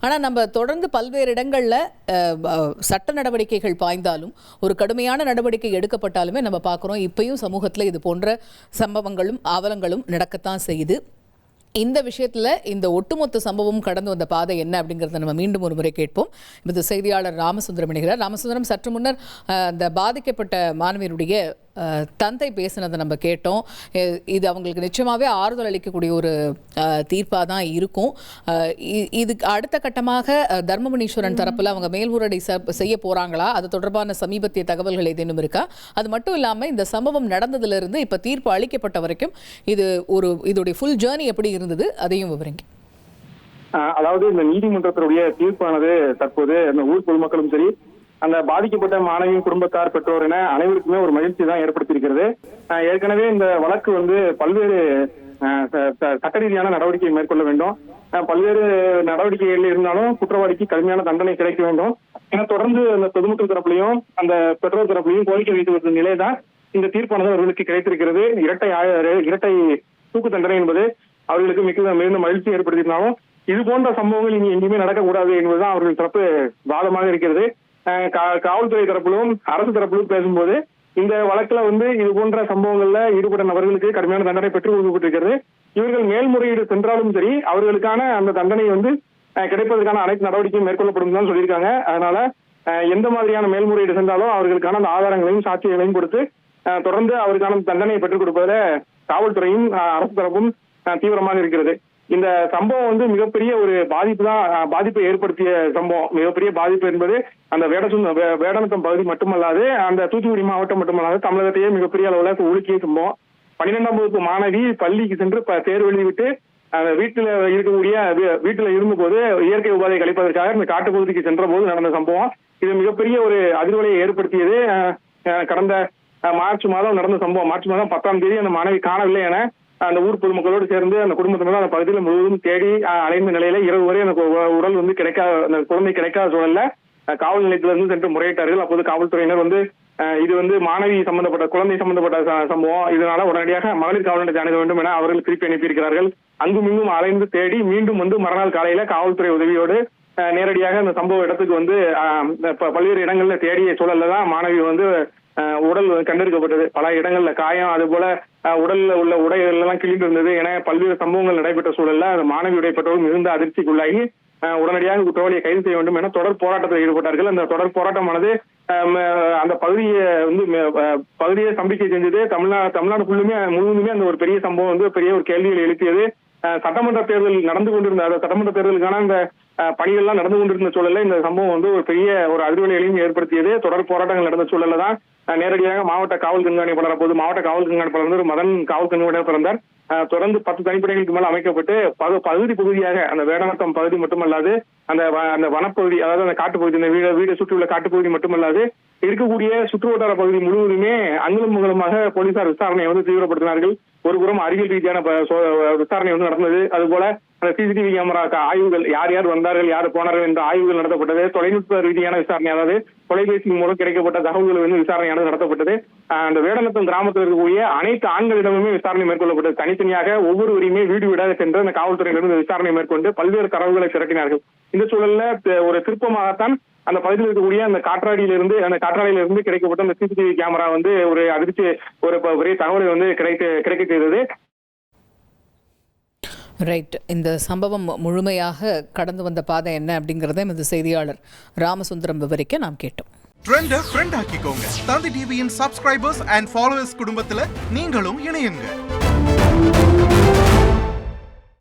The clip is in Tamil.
ஆனால் நம்ம தொடர்ந்து பல்வேறு இடங்களில் சட்ட நடவடிக்கைகள் பாய்ந்தாலும் ஒரு கடுமையான நடவடிக்கை எடுக்கப்பட்டாலுமே நம்ம பார்க்குறோம் இப்பயும் சமூகத்தில் இது போன்ற சம்பவங்களும் அவலங்களும் நடக்கத்தான் செய்யுது. இந்த விஷயத்தில் இந்த ஒட்டுமொத்த சம்பவம் கடந்து வந்த பாதை என்ன அப்படிங்கிறத நம்ம மீண்டும் ஒரு முறை கேட்போம். இது செய்தியாளர் ராமசுந்தரம் இணைகிறார். ராமசுந்தரம், சற்று முன்னர் அந்த பாதிக்கப்பட்ட மாணவியருடைய தந்தை பேசினதை நம்ம கேட்டோம். இது அவங்களுக்கு நிச்சயமாகவே ஆறுதல் அளிக்கக்கூடிய ஒரு தீர்ப்பாக தான் இருக்கும். இதுக்கு அடுத்த கட்டமாக தர்மபுரீஸ்வரன் தரப்பில் அவங்க மேல்முறையீடு செய்ய போகிறாங்களா? அது தொடர்பான சமீபத்திய தகவல்கள் ஏதேனும் இருக்கா? அது மட்டும் இல்லாமல் இந்த சம்பவம் நடந்ததிலிருந்து இப்போ தீர்ப்பு அளிக்கப்பட்ட வரைக்கும் இதோடைய ஃபுல் ஜேர்னி எப்படி இருந்தது, அதையும் விவரிங்க. அதாவது இந்த நீதிமன்றத்தினுடைய தீர்ப்பானது தற்போது அந்த ஊர் பொதுமக்களும் சரி, அந்த பாதிக்கப்பட்ட மாணவியின் குடும்பத்தார், பெற்றோர் என அனைவருக்குமே ஒரு மகிழ்ச்சி தான் ஏற்படுத்தியிருக்கிறது. ஏற்கனவே இந்த வழக்கு பல்வேறு சட்ட ரீதியான நடவடிக்கை மேற்கொள்ள வேண்டும், பல்வேறு நடவடிக்கைகள் இருந்தாலும் குற்றவாளிக்கு கடுமையான தண்டனை கிடைக்க வேண்டும் என தொடர்ந்து அந்த பொதுமக்கள் தரப்புலையும் அந்த பெற்றோர் தரப்புலையும் கோரிக்கை வைத்து வரும் நிலைதான் இந்த தீர்ப்பானது அவர்களுக்கு கிடைத்திருக்கிறது. இரட்டை தூக்கு தண்டனை என்பது அவர்களுக்கு மிகுந்த மகிழ்ச்சி ஏற்படுத்தியிருந்தாலும் இது போன்ற சம்பவங்கள் இனி எங்கேயுமே நடக்கக்கூடாது என்பதுதான் அவர்கள் தரப்பு வாதமாக இருக்கிறது. காவல்துறை தரப்பிலும் அரசு தரப்பிலும் பேசும்போது இந்த வழக்குல இது போன்ற சம்பவங்கள்ல ஈடுபட்ட நபர்களுக்கு கடுமையான தண்டனை பெற்றுக் கொடுக்கப்பட்டிருக்கிறது. இவர்கள் மேல்முறையீடு சென்றாலும் சரி அவர்களுக்கான அந்த தண்டனை கிடைப்பதற்கான அனைத்து நடவடிக்கையும் மேற்கொள்ளப்படும் தான் சொல்லியிருக்காங்க. அதனால எந்த மாதிரியான மேல்முறையீடு சென்றாலும் அவர்களுக்கான அந்த ஆதாரங்களையும் சாட்சிகளையும் கொடுத்து தொடர்ந்து அவருக்கான தண்டனையை பெற்றுக் கொடுப்பதில் காவல்துறையும் அரசு தரப்பும் தீவிரமாக இருக்கிறது. இந்த சம்பவம் மிகப்பெரிய ஒரு பாதிப்பை ஏற்படுத்திய சம்பவம். மிகப்பெரிய பாதிப்பு என்பது அந்த வேடநத்தம் பகுதி மட்டுமல்லாது அந்த தூத்துக்குடி மாவட்டம் மட்டுமல்லாது தமிழகத்தையே மிகப்பெரிய அளவுல உலுக்கிய சம்பவம். 12ஆம் வகுப்பு மாணவி பள்ளிக்கு சென்று தேர்வு எழுதிவிட்டு வீட்டுல இருந்தபோது இயற்கை உபாதை கழிப்பதற்காக இந்த காட்டுப்பகுதிக்கு சென்ற போது நடந்த சம்பவம். இது மிகப்பெரிய ஒரு அதிர்வலையை ஏற்படுத்தியது. கடந்த மார்ச் மாதம் நடந்த சம்பவம். மார்ச் மாதம் 10ஆம் தேதி அந்த மாணவி காணவில்லை என அந்த ஊர் பொதுமக்களோடு சேர்ந்து அந்த குடும்பத்தினர் அந்த பகுதியில் முழுவதும் தேடி அலைந்த நிலையில இரவு வரை அந்த உடல் அந்த குழந்தை கிடைக்காத சூழல்ல காவல் நிலையத்திலிருந்து சென்று முறையிட்டார்கள். அப்போது காவல்துறையினர் இது மாணவி சம்பந்தப்பட்ட குழந்தை சம்பந்தப்பட்ட சம்பவம், இதனால உடனடியாக மகளிர் காவல் நிலையத்தை அணுக வேண்டும் என அவர்கள் திருப்பி அனுப்பியிருக்கிறார்கள். அங்கும் இங்கும் அலைந்து தேடி மீண்டும் மறுநாள் காலையில காவல்துறை உதவியோடு நேரடியாக அந்த சம்பவ இடத்துக்கு பல்வேறு இடங்கள்ல தேடிய சூழல்ல தான் மாணவி உடல் கண்டெடுக்கப்பட்டது. பல இடங்கள்ல காயம், அது போல உடல்ல உள்ள உடைகள் எல்லாம் கிழிந்து இருந்தது என பல்வேறு சம்பவங்கள் நடைபெற்ற சூழல்ல அந்த மாணவியுடைய பெற்றோர் மிகுந்த அதிர்ச்சிக்குள்ளாகி உடனடியாக குற்றவாளியை கைது செய்ய வேண்டும் என தொடர் போராட்டத்தில் ஈடுபட்டார்கள். அந்த தொடர் போராட்டமானது அந்த பகுதியை சம்பிக்கை செஞ்சது. தமிழ்நாடு முழுவதுமே அந்த ஒரு பெரிய சம்பவம் பெரிய ஒரு கேள்விகளை எழுப்பியது. சட்டமன்ற தேர்தல் நடந்து கொண்டிருந்த சட்டமன்ற தேர்தலுக்கான அந்த பணிகள்லாம் நடந்து கொண்டிருந்த சூழல்ல இந்த சம்பவம் ஒரு பெரிய ஒரு அதிர்வலைகளையும் ஏற்படுத்தியது. தொடர் போராட்டங்கள் நடந்த சூழல்ல தான் நேரடியாக மாவட்ட காவல் கண்காணிப்பாளர், அப்போது மாவட்ட காவல் கண்காணிப்பாளர் மதன் காவல் கண்காணிப்பாளர் பிறந்தார். தொடர்ந்து 10 தனிப்படைகளுக்கு மேல் அமைக்கப்பட்டு பகுதியாக அந்த வேடநத்தம் பகுதி மட்டுமல்லாது அந்த வனப்பகுதி, அதாவது அந்த காட்டுப்பகுதி, இந்த வீடு சுற்றியுள்ள காட்டுப்பகுதி மட்டுமல்லாது இருக்கக்கூடிய சுற்றுவட்டார பகுதி முழுவதுமே அங்குலம் முகலமாக போலீசார் விசாரணையை தீவிரப்படுத்தினார்கள். ஒருபுறம் அறிவியல் ரீதியான விசாரணை நடந்தது. அதுபோல அந்த சிசிடிவி கேமரா ஆய்வுகள், யார் யார் வந்தார்கள், யார் போனார்கள் என்ற ஆய்வுகள் நடத்தப்பட்டது. தொலைநுட்ப ரீதியான விசாரணை, அதாவது தொலைபேசி மூலம் கிடைக்கப்பட்ட தகவல்கள் விசாரணையானது நடத்தப்பட்டது. அந்த வேடநத்தம் கிராமத்தில் இருக்கக்கூடிய அனைத்து ஆண்களிடமுமே விசாரணை மேற்கொள்ளப்பட்டது. தனித்தனியாக ஒவ்வொருவரையுமே வீடு வீடாக சென்று அந்த காவல்துறையிலிருந்து விசாரணை மேற்கொண்டு பல்வேறு தரவுகளை திரட்டினார்கள். இந்த சூழல்ல ஒரு திருப்பமாகத்தான் அந்த பகுதியில் இருக்கக்கூடிய அந்த காற்றாலையிலிருந்து கிடைக்கப்பட்ட அந்த சிசிடிவி கேமரா ஒரு அதிர்ச்சி, ஒரு பெரிய தகவலை கிடைக்க செய்தது. ரைட். இந்த சம்பவம் முழுமையாக கடந்து வந்த பாதை என்ன அப்படிங்கறத இந்த செய்தியாளர் ராமசுந்தரம் விவரிக்க நாம் கேட்டோம். ட்ரெண்ட ஃப்ரெண்ட் ஆக்கிக்கோங்க. தந்தி டிவியின் சப்ஸ்கிரைபர்ஸ் அண்ட் ஃபாலோவர்ஸ் குடும்பத்துல நீங்களும் இணையுங்க.